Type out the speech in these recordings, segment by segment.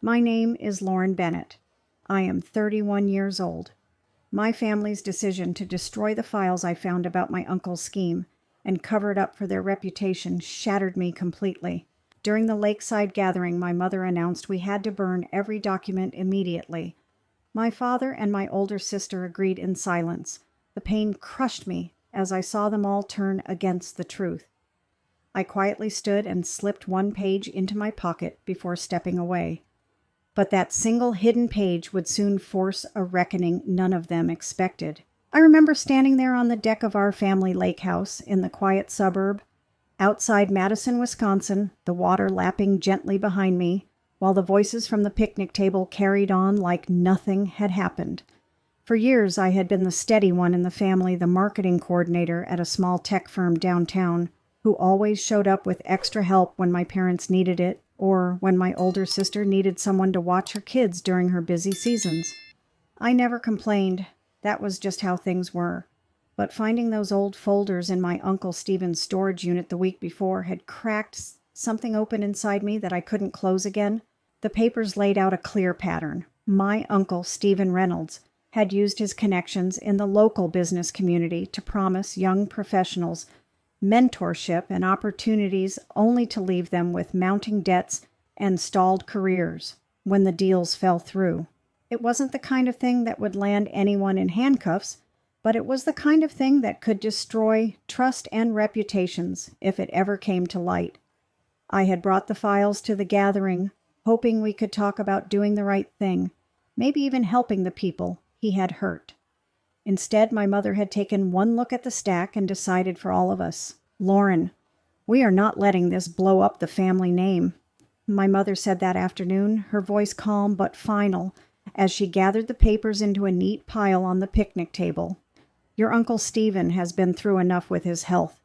My name is Lauren Bennett. I am 31 years old. My family's decision to destroy the files I found about my uncle's scheme and cover it up for their reputation shattered me completely. During the lakeside gathering, my mother announced we had to burn every document immediately. My father and my older sister agreed in silence. The pain crushed me as I saw them all turn against the truth. I quietly stood and slipped one page into my pocket before stepping away. But that single hidden page would soon force a reckoning none of them expected. I remember standing there on the deck of our family lake house in the quiet suburb, outside Madison, Wisconsin, the water lapping gently behind me, while the voices from the picnic table carried on like nothing had happened. For years, I had been the steady one in the family, the marketing coordinator at a small tech firm downtown, who always showed up with extra help when my parents needed it, or when my older sister needed someone to watch her kids during her busy seasons. I never complained. That was just how things were. But finding those old folders in my Uncle Stephen's storage unit the week before had cracked something open inside me that I couldn't close again. The papers laid out a clear pattern. My uncle, Stephen Reynolds, had used his connections in the local business community to promise young professionals mentorship and opportunities only to leave them with mounting debts and stalled careers when the deals fell through. It wasn't the kind of thing that would land anyone in handcuffs, but it was the kind of thing that could destroy trust and reputations if it ever came to light. I had brought the files to the gathering, hoping we could talk about doing the right thing, maybe even helping the people he had hurt. Instead, my mother had taken one look at the stack and decided for all of us, "Lauren, we are not letting this blow up the family name." My mother said that afternoon, her voice calm but final, as she gathered the papers into a neat pile on the picnic table. "Your Uncle Stephen has been through enough with his health.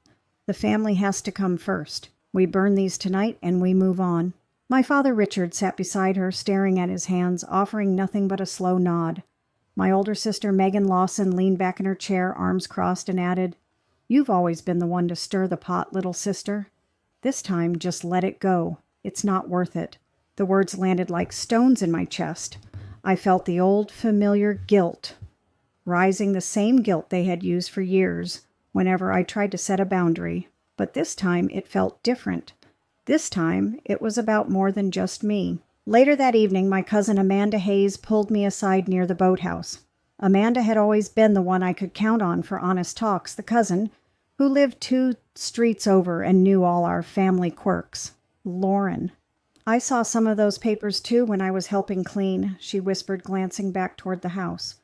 The family has to come first. We burn these tonight and we move on." My father Richard sat beside her, staring at his hands, offering nothing but a slow nod. My older sister Megan Lawson leaned back in her chair, arms crossed, and added, "You've always been the one to stir the pot, little sister. This time, just let it go. It's not worth it." The words landed like stones in my chest. I felt the old familiar guilt rising, the same guilt they had used for years whenever I tried to set a boundary. But this time it felt different. This time it was about more than just me. Later that evening, my cousin Amanda Hayes pulled me aside near the boathouse. Amanda had always been the one I could count on for honest talks, the cousin who lived 2 streets over and knew all our family quirks. "Lauren, I saw some of those papers too when I was helping clean," she whispered, glancing back toward the house.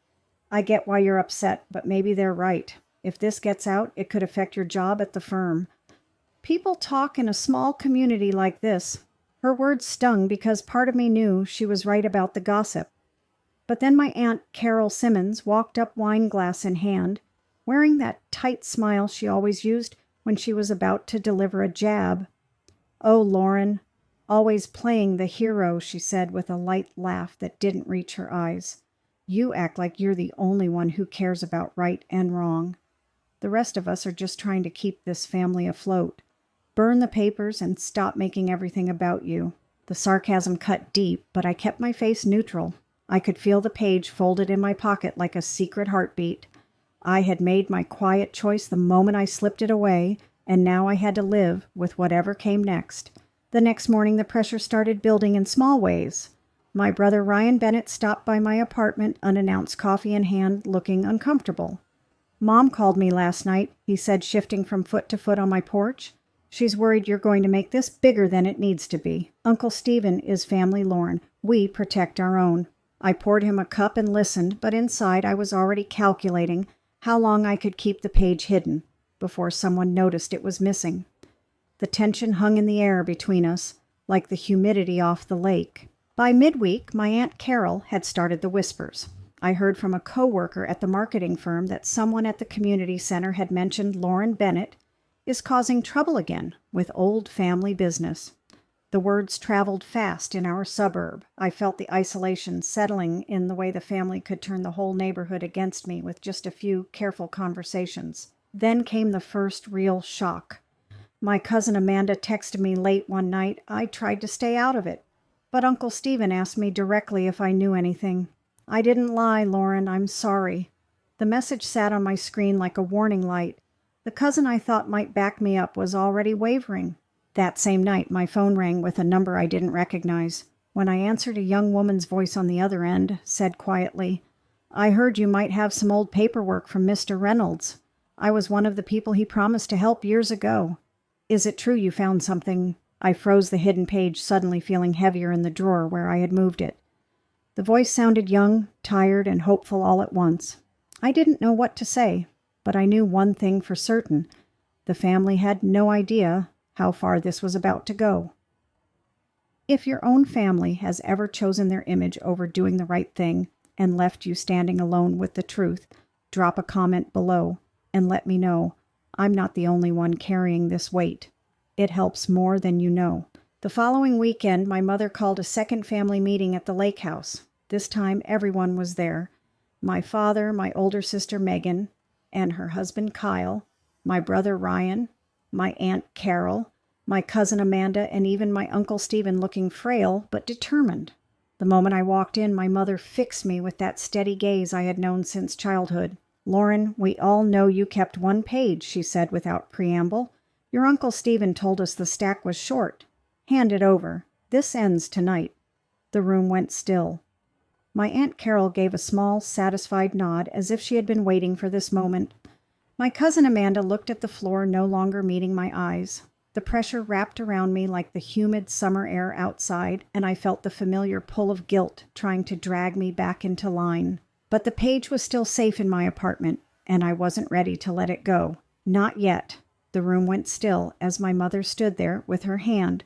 "I get why you're upset, but maybe they're right. If this gets out, it could affect your job at the firm. People talk in a small community like this." Her words stung because part of me knew she was right about the gossip. But then my Aunt Carol Simmons walked up, wine glass in hand, wearing that tight smile she always used when she was about to deliver a jab. "Oh, Lauren, always playing the hero," she said with a light laugh that didn't reach her eyes. "You act like you're the only one who cares about right and wrong. The rest of us are just trying to keep this family afloat. Burn the papers and stop making everything about you." The sarcasm cut deep, but I kept my face neutral. I could feel the page folded in my pocket like a secret heartbeat. I had made my quiet choice the moment I slipped it away, and now I had to live with whatever came next. The next morning, the pressure started building in small ways. My brother Ryan Bennett stopped by my apartment, unannounced, coffee in hand, looking uncomfortable. "Mom called me last night," he said, shifting from foot to foot on my porch. "She's worried you're going to make this bigger than it needs to be. Uncle Stephen is family, Lauren. We protect our own." I poured him a cup and listened, but inside I was already calculating how long I could keep the page hidden before someone noticed it was missing. The tension hung in the air between us, like the humidity off the lake. By midweek, my Aunt Carol had started the whispers. I heard from a coworker at the marketing firm that someone at the community center had mentioned Lauren Bennett is causing trouble again with old family business. The words traveled fast in our suburb. I felt the isolation settling in the way the family could turn the whole neighborhood against me with just a few careful conversations. Then came the first real shock. My cousin Amanda texted me late one night. I tried to stay out of it. But Uncle Stephen asked me directly if I knew anything. I didn't lie, Lauren. I'm sorry. The message sat on my screen like a warning light. The cousin I thought might back me up was already wavering. That same night, my phone rang with a number I didn't recognize. When I answered, a young woman's voice on the other end said quietly, "I heard you might have some old paperwork from Mr. Reynolds. I was one of the people he promised to help years ago. Is it true you found something?" I froze the hidden page, suddenly feeling heavier in the drawer where I had moved it. The voice sounded young, tired, and hopeful all at once. I didn't know what to say, but I knew one thing for certain. The family had no idea how far this was about to go. If your own family has ever chosen their image over doing the right thing and left you standing alone with the truth, drop a comment below and let me know. I'm not the only one carrying this weight. It helps more than you know. The following weekend, my mother called a second family meeting at the lake house. This time, everyone was there. My father, my older sister Megan, and her husband Kyle, my brother Ryan, my Aunt Carol, my cousin Amanda, and even my Uncle Stephen, looking frail but determined. The moment I walked in, my mother fixed me with that steady gaze I had known since childhood. "Lauren, we all know you kept one page," she said without preamble. "Your Uncle Stephen told us the stack was short. Hand it over. This ends tonight." The room went still. My Aunt Carol gave a small, satisfied nod, as if she had been waiting for this moment. My cousin Amanda looked at the floor, no longer meeting my eyes. The pressure wrapped around me like the humid summer air outside, and I felt the familiar pull of guilt trying to drag me back into line. But the page was still safe in my apartment, and I wasn't ready to let it go. Not yet. The room went still as my mother stood there with her hand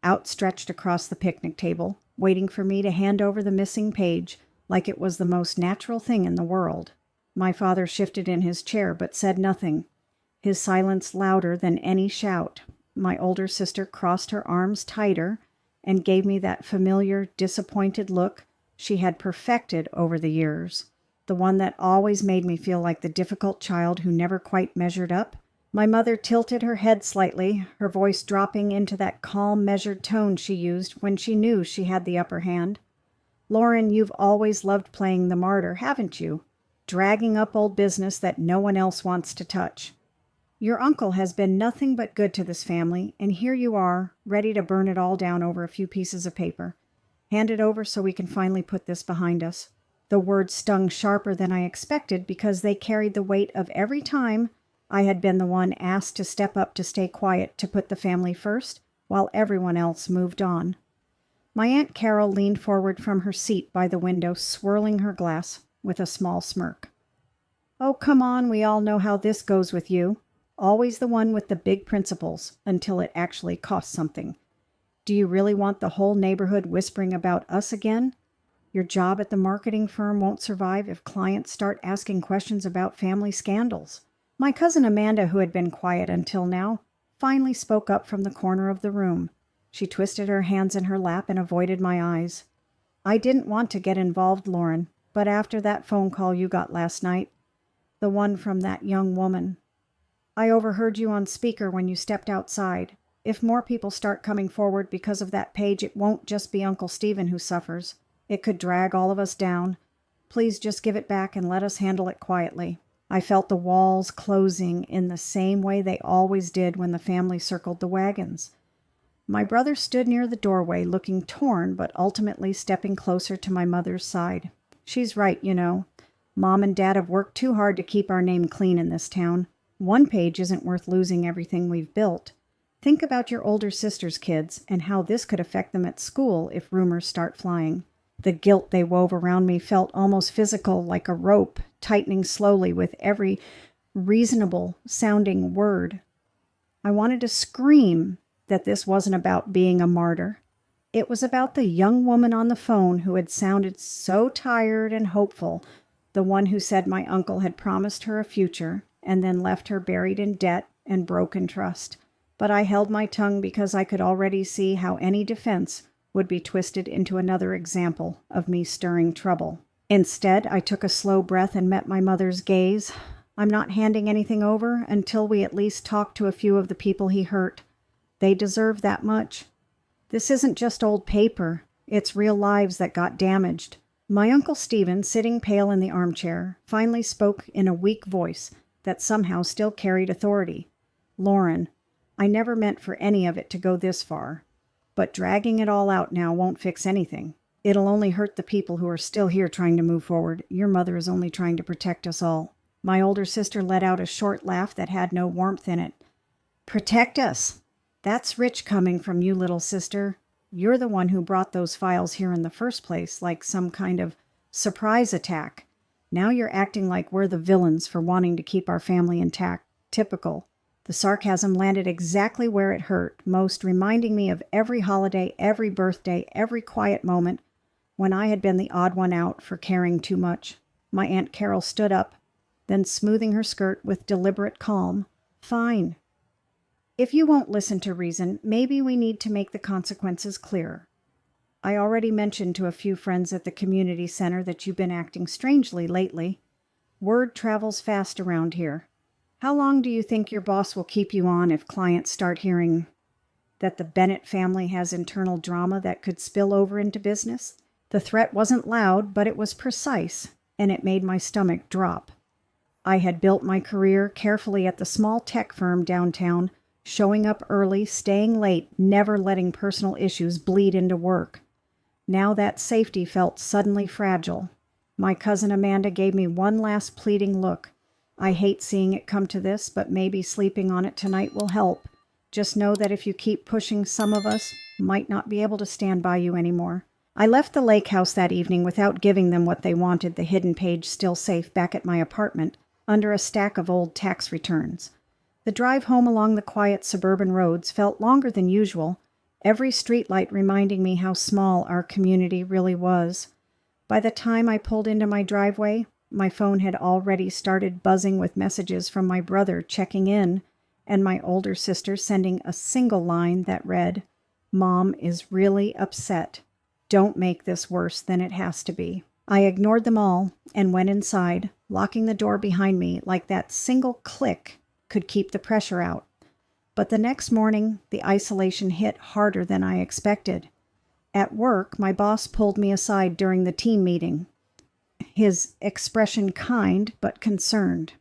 outstretched across the picnic table, waiting for me to hand over the missing page like it was the most natural thing in the world. My father shifted in his chair but said nothing, his silence louder than any shout. My older sister crossed her arms tighter and gave me that familiar, disappointed look she had perfected over the years, the one that always made me feel like the difficult child who never quite measured up. My mother tilted her head slightly, her voice dropping into that calm, measured tone she used when she knew she had the upper hand. "Lauren, you've always loved playing the martyr, haven't you? Dragging up old business that no one else wants to touch. Your uncle has been nothing but good to this family, and here you are, ready to burn it all down over a few pieces of paper. Hand it over so we can finally put this behind us." The words stung sharper than I expected because they carried the weight of every time I had been the one asked to step up to stay quiet, to put the family first, while everyone else moved on. My Aunt Carol leaned forward from her seat by the window, swirling her glass with a small smirk. "Oh, come on, we all know how this goes with you. Always the one with the big principles, until it actually costs something. Do you really want the whole neighborhood whispering about us again? Your job at the marketing firm won't survive if clients start asking questions about family scandals." My cousin Amanda, who had been quiet until now, finally spoke up from the corner of the room. She twisted her hands in her lap and avoided my eyes. "I didn't want to get involved, Lauren, but after that phone call you got last night, the one from that young woman, I overheard you on speaker when you stepped outside. If more people start coming forward because of that page, it won't just be Uncle Stephen who suffers. It could drag all of us down. Please just give it back and let us handle it quietly." I felt the walls closing in the same way they always did when the family circled the wagons. My brother stood near the doorway, looking torn, but ultimately stepping closer to my mother's side. "She's right, you know. Mom and Dad have worked too hard to keep our name clean in this town. One page isn't worth losing everything we've built. Think about your older sister's kids and how this could affect them at school if rumors start flying." The guilt they wove around me felt almost physical, like a rope, tightening slowly with every reasonable-sounding word. I wanted to scream that this wasn't about being a martyr. It was about the young woman on the phone who had sounded so tired and hopeful, the one who said my uncle had promised her a future and then left her buried in debt and broken trust. But I held my tongue because I could already see how any defense would be twisted into another example of me stirring trouble. Instead, I took a slow breath and met my mother's gaze. "I'm not handing anything over until we at least talk to a few of the people he hurt. They deserve that much. This isn't just old paper. It's real lives that got damaged. My Uncle Stephen, sitting pale in the armchair, finally spoke in a weak voice that somehow still carried authority. "Lauren, I never meant for any of it to go this far. But dragging it all out now won't fix anything. It'll only hurt the people who are still here trying to move forward. Your mother is only trying to protect us all." My older sister let out a short laugh that had no warmth in it. "Protect us? That's rich coming from you, little sister. You're the one who brought those files here in the first place, like some kind of surprise attack. Now you're acting like we're the villains for wanting to keep our family intact. Typical." The sarcasm landed exactly where it hurt most, reminding me of every holiday, every birthday, every quiet moment when I had been the odd one out for caring too much. My Aunt Carol stood up, then smoothing her skirt with deliberate calm. "Fine. If you won't listen to reason, maybe we need to make the consequences clear. I already mentioned to a few friends at the community center that you've been acting strangely lately. Word travels fast around here. How long do you think your boss will keep you on if clients start hearing that the Bennett family has internal drama that could spill over into business?" The threat wasn't loud, but it was precise, and it made my stomach drop. I had built my career carefully at the small tech firm downtown, showing up early, staying late, never letting personal issues bleed into work. Now that safety felt suddenly fragile. My cousin Amanda gave me one last pleading look. "I hate seeing it come to this, but maybe sleeping on it tonight will help. Just know that if you keep pushing, some of us might not be able to stand by you anymore." I left the lake house that evening without giving them what they wanted, the hidden page still safe back at my apartment, under a stack of old tax returns. The drive home along the quiet suburban roads felt longer than usual, every streetlight reminding me how small our community really was. By the time I pulled into my driveway, my phone had already started buzzing with messages from my brother checking in, and my older sister sending a single line that read, "Mom is really upset. Don't make this worse than it has to be." I ignored them all and went inside, locking the door behind me like that single click could keep the pressure out. But the next morning, the isolation hit harder than I expected. At work, my boss pulled me aside during the team meeting, his expression kind but concerned.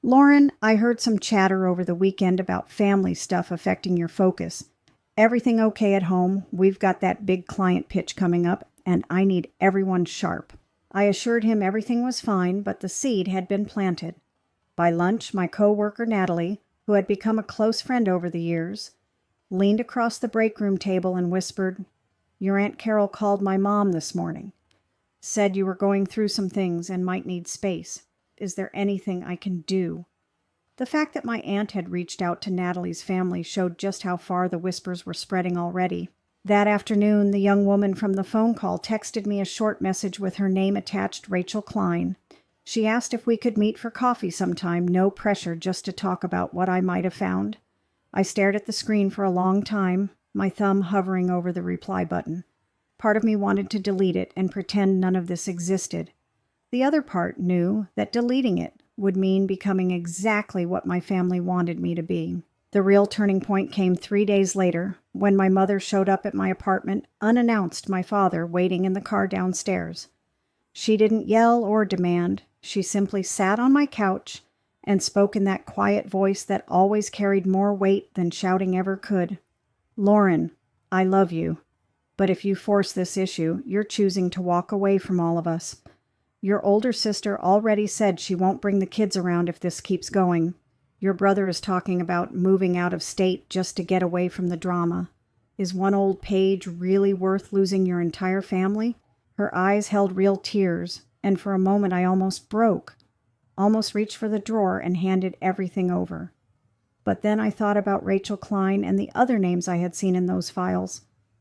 "Lauren, I heard some chatter over the weekend about family stuff affecting your focus. Everything okay at home? We've got that big client pitch coming up, and I need everyone sharp." I assured him everything was fine, but the seed had been planted. By lunch, my co-worker Natalie, who had become a close friend over the years, leaned across the break room table and whispered, "Your Aunt Carol called my mom this morning. Said you were going through some things and might need space. Is there anything I can do?" The fact that my aunt had reached out to Natalie's family showed just how far the whispers were spreading already. That afternoon, the young woman from the phone call texted me a short message with her name attached, Rachel Klein. She asked if we could meet for coffee sometime, no pressure, just to talk about what I might have found. I stared at the screen for a long time, my thumb hovering over the reply button. Part of me wanted to delete it and pretend none of this existed. The other part knew that deleting it would mean becoming exactly what my family wanted me to be. The real turning point came 3 days later, when my mother showed up at my apartment, unannounced, my father waiting in the car downstairs. She didn't yell or demand. She simply sat on my couch and spoke in that quiet voice that always carried more weight than shouting ever could. "Lauren, I love you. But if you force this issue, you're choosing to walk away from all of us. Your older sister already said she won't bring the kids around if this keeps going. Your brother is talking about moving out of state just to get away from the drama. Is one old page really worth losing your entire family?" Her eyes held real tears, and for a moment I almost broke, almost reached for the drawer and handed everything over. But then I thought about Rachel Klein and the other names I had seen in those files,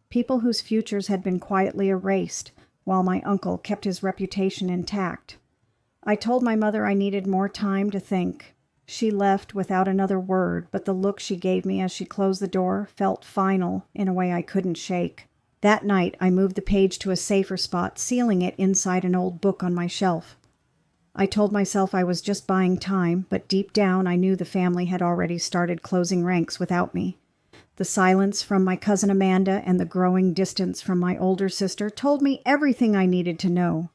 people whose futures had been quietly erased, while my uncle kept his reputation intact. I told my mother I needed more time to think. She left without another word, but the look she gave me as she closed the door felt final in a way I couldn't shake. That night, I moved the page to a safer spot, sealing it inside an old book on my shelf. I told myself I was just buying time, but deep down I knew the family had already started closing ranks without me. The silence from my cousin Amanda and the growing distance from my older sister told me everything I needed to know.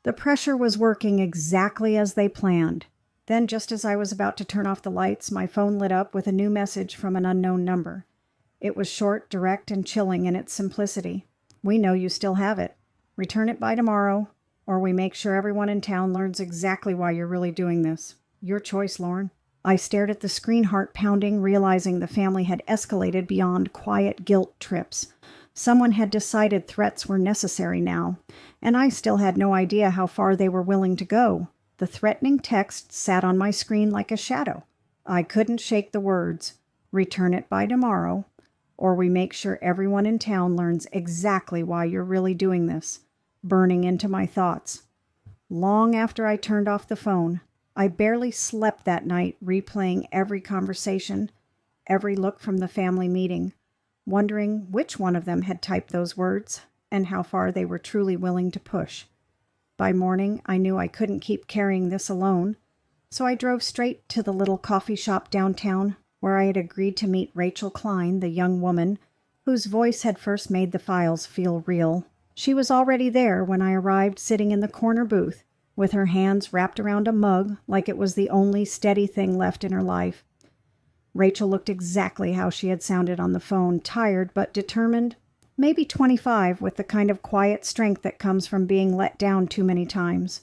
The pressure was working exactly as they planned. Then, just as I was about to turn off the lights, my phone lit up with a new message from an unknown number. It was short, direct, and chilling in its simplicity. "We know you still have it. Return it by tomorrow, or we make sure everyone in town learns exactly why you're really doing this. Your choice, Lauren." I stared at the screen, heart pounding, realizing the family had escalated beyond quiet guilt trips. Someone had decided threats were necessary now, and I still had no idea how far they were willing to go. The threatening text sat on my screen like a shadow. I couldn't shake the words, "Return it by tomorrow, or we make sure everyone in town learns exactly why you're really doing this," burning into my thoughts. Long after I turned off the phone, I barely slept that night, replaying every conversation, every look from the family meeting, wondering which one of them had typed those words and how far they were truly willing to push. By morning, I knew I couldn't keep carrying this alone, so I drove straight to the little coffee shop downtown where I had agreed to meet Rachel Klein, the young woman whose voice had first made the files feel real. She was already there when I arrived, sitting in the corner booth, with her hands wrapped around a mug like it was the only steady thing left in her life. Rachel looked exactly how she had sounded on the phone, tired but determined, maybe 25, with the kind of quiet strength that comes from being let down too many times.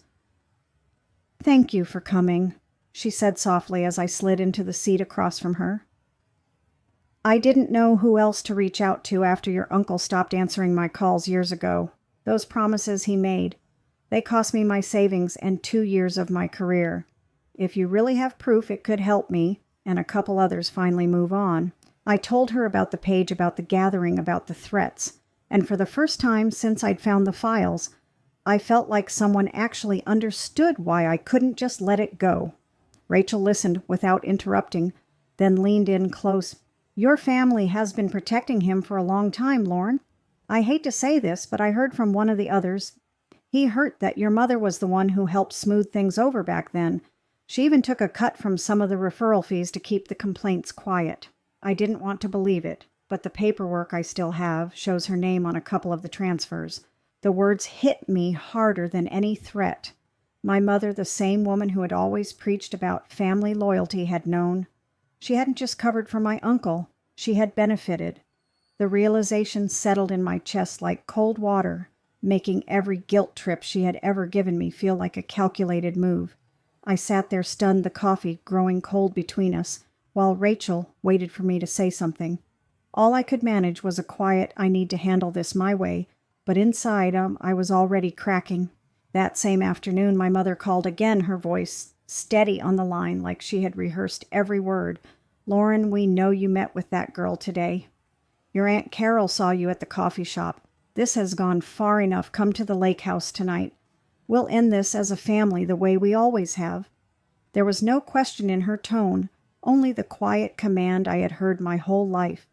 "Thank you for coming," she said softly as I slid into the seat across from her. "I didn't know who else to reach out to after your uncle stopped answering my calls years ago. Those promises he made, they cost me my savings and 2 years of my career. If you really have proof, it could help me and a couple others finally move on." I told her about the page about the gathering, about the threats, and for the first time since I'd found the files, I felt like someone actually understood why I couldn't just let it go. Rachel listened without interrupting, then leaned in close. "Your family has been protecting him for a long time, Lauren. I hate to say this, but I heard from one of the others. He hurt that your mother was the one who helped smooth things over back then. She even took a cut from some of the referral fees to keep the complaints quiet." I didn't want to believe it, but the paperwork I still have shows her name on a couple of the transfers. The words hit me harder than any threat. My mother, the same woman who had always preached about family loyalty, had known. She hadn't just covered for my uncle, she had benefited. The realization settled in my chest like cold water, making every guilt trip she had ever given me feel like a calculated move. I sat there stunned, the coffee growing cold between us, while Rachel waited for me to say something. All I could manage was a quiet, "I need to handle this my way," but inside I was already cracking. That same afternoon, my mother called again, her voice steady on the line like she had rehearsed every word. "Lauren, we know you met with that girl today. Your Aunt Carol saw you at the coffee shop. This has gone far enough. Come to the lake house tonight. We'll end this as a family the way we always have." There was no question in her tone, only the quiet command I had heard my whole life.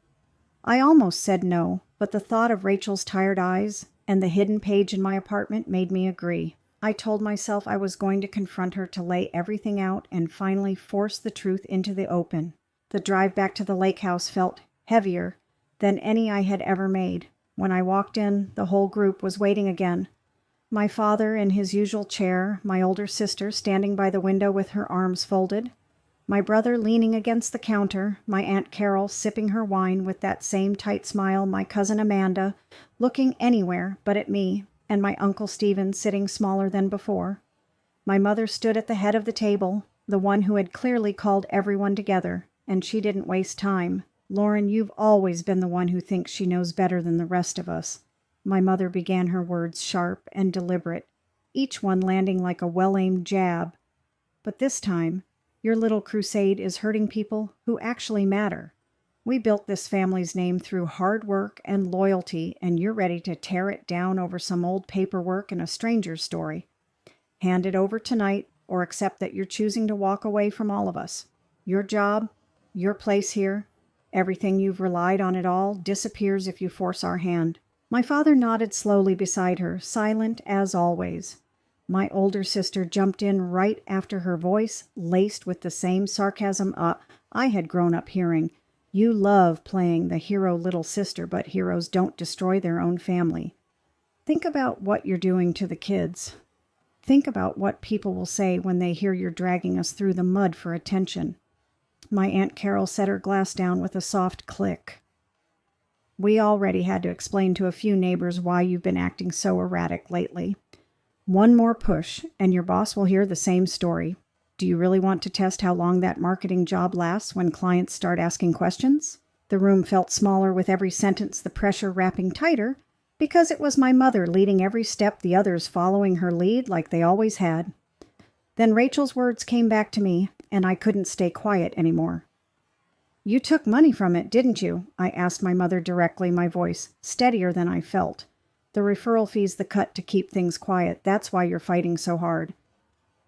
I almost said no, but the thought of Rachel's tired eyes and the hidden page in my apartment made me agree. I told myself I was going to confront her, to lay everything out and finally force the truth into the open. The drive back to the lake house felt heavier than any I had ever made. When I walked in, the whole group was waiting again. My father in his usual chair, my older sister standing by the window with her arms folded, my brother leaning against the counter, my Aunt Carol sipping her wine with that same tight smile, my cousin Amanda looking anywhere but at me, and my Uncle Stephen sitting smaller than before. My mother stood at the head of the table, the one who had clearly called everyone together, and she didn't waste time. "Lauren, you've always been the one who thinks she knows better than the rest of us." My mother began her words sharp and deliberate, each one landing like a well-aimed jab. "But this time, your little crusade is hurting people who actually matter. We built this family's name through hard work and loyalty, and you're ready to tear it down over some old paperwork and a stranger's story. Hand it over tonight, or accept that you're choosing to walk away from all of us. Your job, your place here, everything you've relied on, it all disappears if you force our hand." My father nodded slowly beside her, silent as always. My older sister jumped in right after, her voice laced with the same sarcasm I had grown up hearing. You love playing the hero little sister, but heroes don't destroy their own family. Think about what you're doing to the kids. Think about what people will say when they hear you're dragging us through the mud for attention." My Aunt Carol set her glass down with a soft click. "We already had to explain to a few neighbors why you've been acting so erratic lately. One more push, and your boss will hear the same story. Do you really want to test how long that marketing job lasts when clients start asking questions?" The room felt smaller with every sentence, the pressure wrapping tighter, because it was my mother leading every step, the others following her lead like they always had. Then Rachel's words came back to me, and I couldn't stay quiet anymore. "You took money from it, didn't you?" I asked my mother directly, my voice steadier than I felt. "The referral fee's the cut to keep things quiet. That's why you're fighting so hard.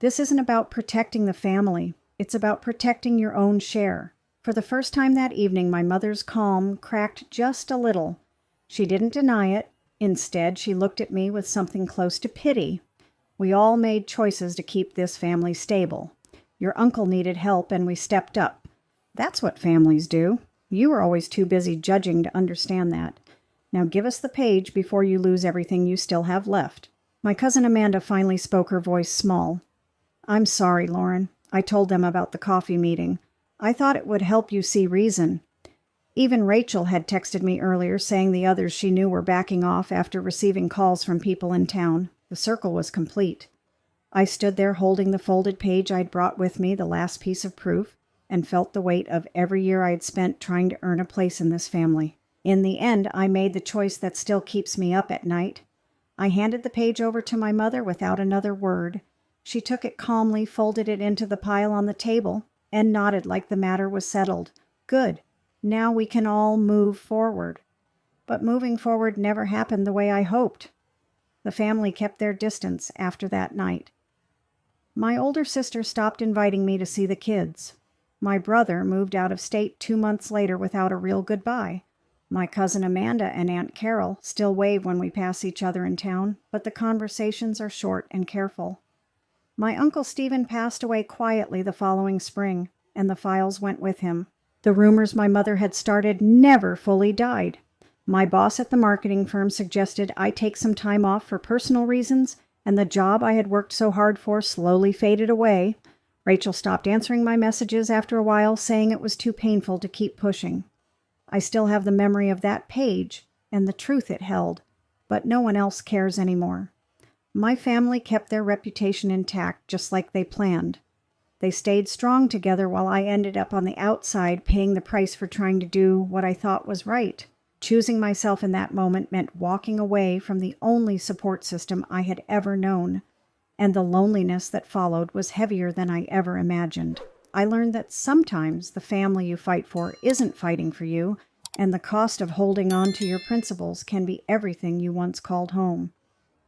This isn't about protecting the family. It's about protecting your own share." For the first time that evening, my mother's calm cracked just a little. She didn't deny it. Instead, she looked at me with something close to pity. "We all made choices to keep this family stable. Your uncle needed help, and we stepped up. That's what families do. You were always too busy judging to understand that. Now give us the page before you lose everything you still have left." My cousin Amanda finally spoke, her voice small. "I'm sorry, Lauren. I told them about the coffee meeting. I thought it would help you see reason. Even Rachel had texted me earlier saying the others she knew were backing off after receiving calls from people in town. The circle was complete." I stood there holding the folded page I'd brought with me, the last piece of proof, and felt the weight of every year I'd spent trying to earn a place in this family. In the end, I made the choice that still keeps me up at night. I handed the page over to my mother without another word. She took it calmly, folded it into the pile on the table, and nodded like the matter was settled. "Good. Now we can all move forward." But moving forward never happened the way I hoped. The family kept their distance after that night. My older sister stopped inviting me to see the kids. My brother moved out of state 2 months later without a real goodbye. My cousin Amanda and Aunt Carol still wave when we pass each other in town, but the conversations are short and careful. My Uncle Stephen passed away quietly the following spring, and the files went with him. The rumors my mother had started never fully died. My boss at the marketing firm suggested I take some time off for personal reasons, and the job I had worked so hard for slowly faded away. Rachel stopped answering my messages after a while, saying it was too painful to keep pushing. I still have the memory of that page and the truth it held, but no one else cares anymore. My family kept their reputation intact just like they planned. They stayed strong together while I ended up on the outside paying the price for trying to do what I thought was right. Choosing myself in that moment meant walking away from the only support system I had ever known, and the loneliness that followed was heavier than I ever imagined. I learned that sometimes the family you fight for isn't fighting for you, and the cost of holding on to your principles can be everything you once called home.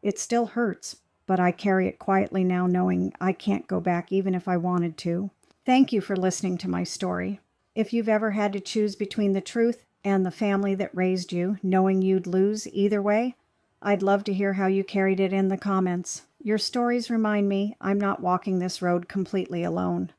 It still hurts, but I carry it quietly now, knowing I can't go back even if I wanted to. Thank you for listening to my story. If you've ever had to choose between the truth and the family that raised you, knowing you'd lose either way, I'd love to hear how you carried it in the comments. Your stories remind me I'm not walking this road completely alone.